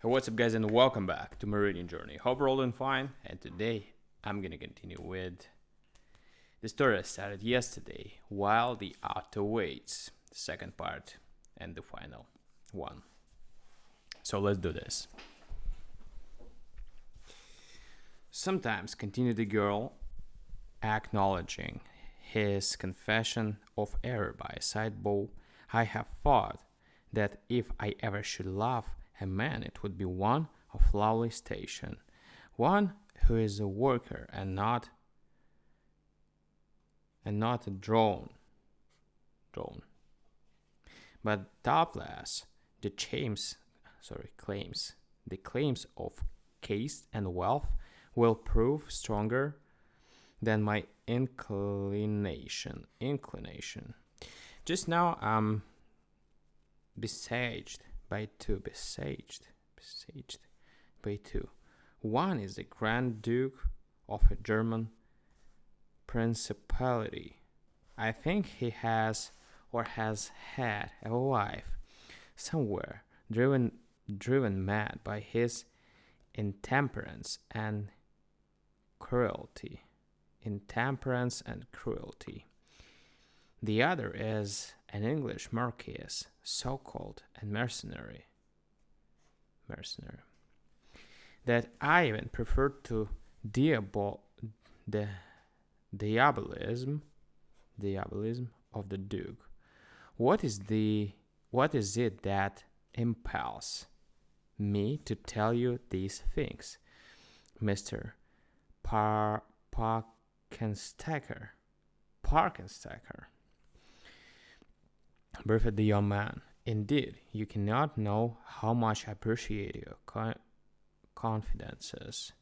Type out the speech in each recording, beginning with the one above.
Hey, what's up, guys, and welcome back to Meridian Journey. Hope we're all doing fine. And today I'm gonna continue with the story I started yesterday, While the Auto Waits, the second part and the final one. So let's do this. Sometimes, continued the girl, acknowledging his confession of error by a sidebow, I have thought that if I ever should love a man, it would be one of lovely station, one who is a worker and not a drone. But doubtless the claims of caste and wealth will prove stronger than my inclination. Just now I'm besieged by two. One is the Grand Duke of a German principality. I think he has had a wife somewhere, driven mad by his intemperance and cruelty. Intemperance and cruelty. The other is an English marquis, so called and mercenary. That I even prefer to the diabolism of the Duke. What is it that impels me to tell you these things, Mister Parkenstacker? Breathed the young man. Indeed, you cannot know how much I appreciate your confidences.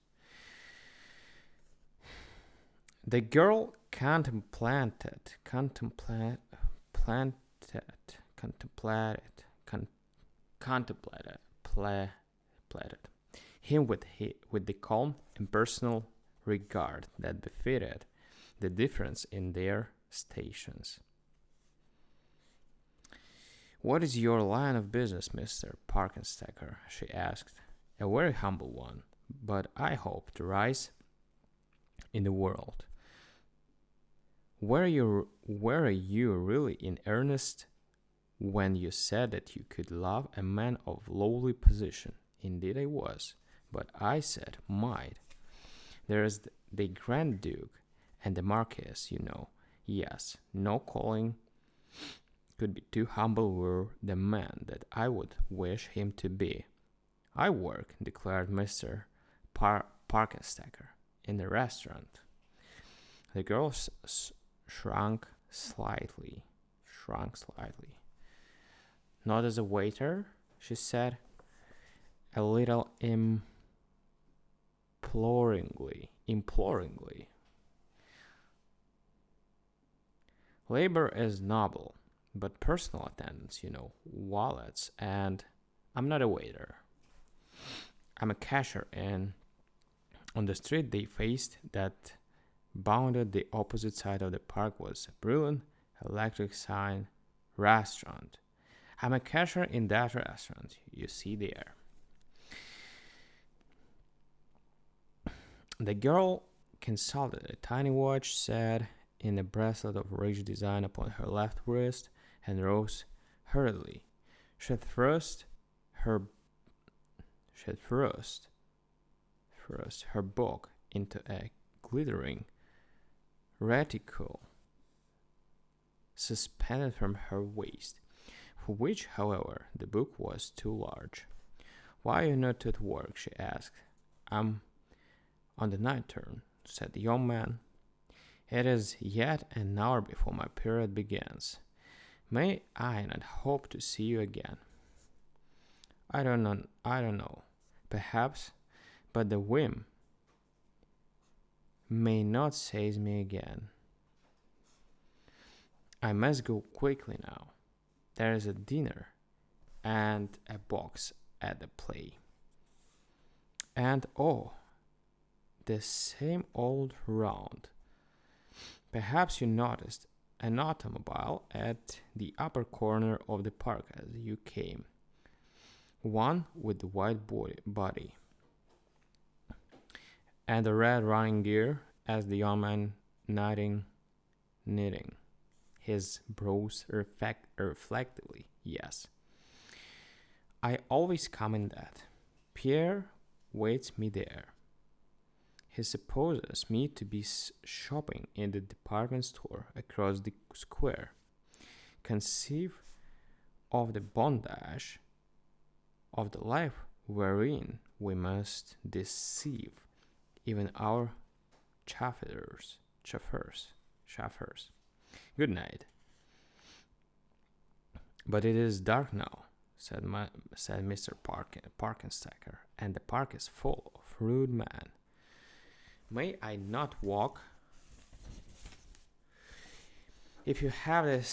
The girl contemplated him with the calm, impersonal regard that befitted the difference in their stations. What is your line of business, Mr. Parkenstacker? She asked. A very humble one, but I hope to rise in the world. Were you really in earnest when you said that you could love a man of lowly position? Indeed I was, but I said might. There is the Grand Duke and the Marquess, you know. Yes, no calling could be too humble were the man that I would wish him to be. I work, declared Mr. Parkenstacker, in the restaurant. The girl shrunk slightly. Not as a waiter, she said, a little imploringly. Labor is noble, but personal attendants, wallets, and I'm not a waiter. I'm a cashier, and on the street they faced that bounded the opposite side of the park was a brilliant electric sign restaurant. I'm a cashier in that restaurant, you see there. The girl consulted a tiny watch set in a bracelet of rich design upon her left wrist and rose hurriedly. She had thrust her book into a glittering reticule suspended from her waist, for which, however, the book was too large. Why are you not at work? She asked. I'm on the night turn, said the young man. It is yet an hour before my period begins. May I not hope to see you again? I don't know. Perhaps, but the whim may not seize me again. I must go quickly now. There is a dinner and a box at the play. And oh, the same old round. Perhaps you noticed an automobile at the upper corner of the park as you came. one with the white body and the red running gear, asked the young man, knitting his brows reflectively. Yes, I always come in that. Pierre waits me there. He supposes me to be shopping in the department store across the square. Conceive of the bondage of the life wherein we must deceive even our chauffeurs. Good night. But it is dark now, said Mr. Parkenstacker, and the park is full of rude men. May I not walk? If you have the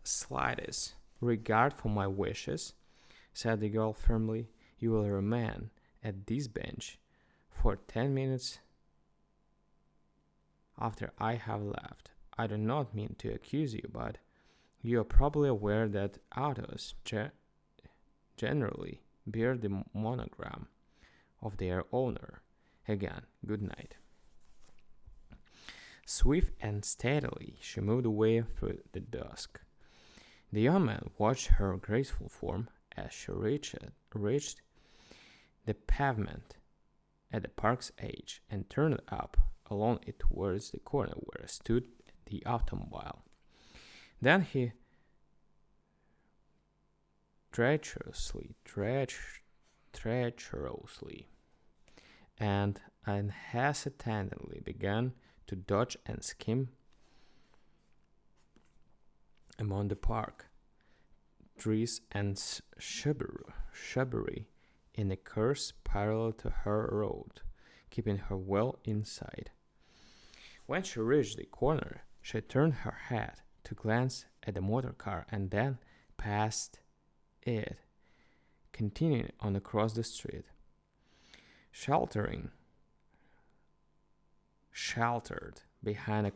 slightest regard for my wishes, said the girl firmly, you will remain at this bench for 10 minutes after I have left. I do not mean to accuse you, but you are probably aware that autos generally bear the monogram of their owner. Again, good night. Swift and steadily she moved away through the dusk. The young man watched her graceful form as she reached the pavement at the park's edge and turned up along it towards the corner where stood the automobile. Then he treacherously and unhesitatingly began to dodge and skim among the park trees and shrubbery in a course parallel to her road, keeping her well inside. When she reached the corner, she turned her head to glance at the motor car and then past it, continuing on across the street. Sheltered behind a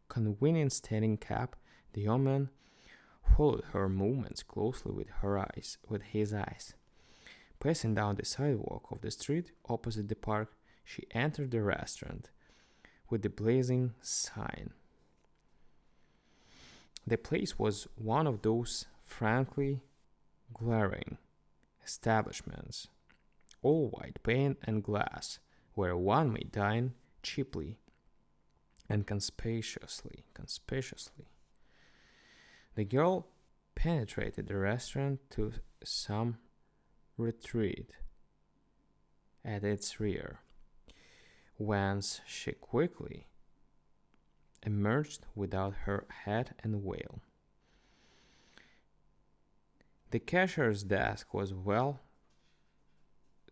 convenient standing cab, the young man followed her movements closely with his eyes. Passing down the sidewalk of the street opposite the park, she entered the restaurant with the blazing sign. The place was one of those frankly glaring establishments, all white paint and glass, where one may dine cheaply and conspicuously. The girl penetrated the restaurant to some retreat at its rear, whence she quickly emerged without her hat and veil. The cashier's desk was well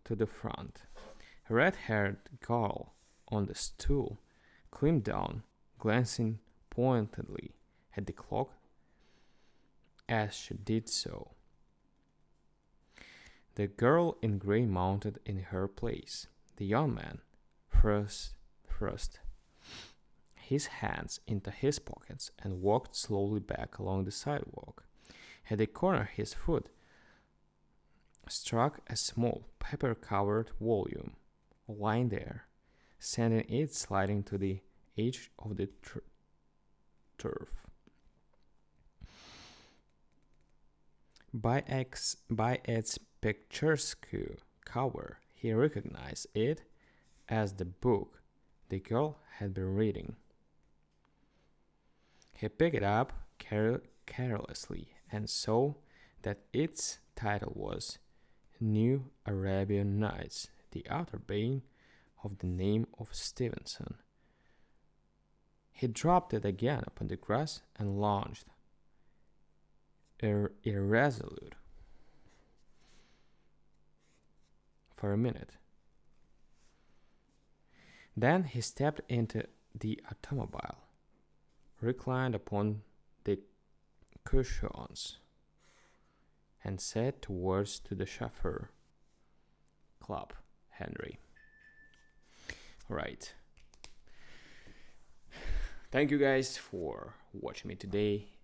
to the front. A red-haired girl on the stool climbed down, glancing pointedly at the clock as she did so. The girl in grey mounted in her place. The young man thrust his hands into his pockets and walked slowly back along the sidewalk. At the corner, his foot struck a small paper-covered volume lying there, sending it sliding to the edge of the turf. By its picturesque cover, he recognized it as the book the girl had been reading. He picked it up carelessly and saw that its title was New Arabian Nights, the author being of the name of Stevenson. He dropped it again upon the grass and lounged, irresolute, for a minute. Then he stepped into the automobile, reclined upon the cushions, and said to the chauffeur, "Club, Henry." Right. Thank you guys for watching me today,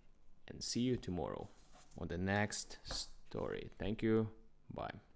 and see you tomorrow on the next story. Thank you. Bye.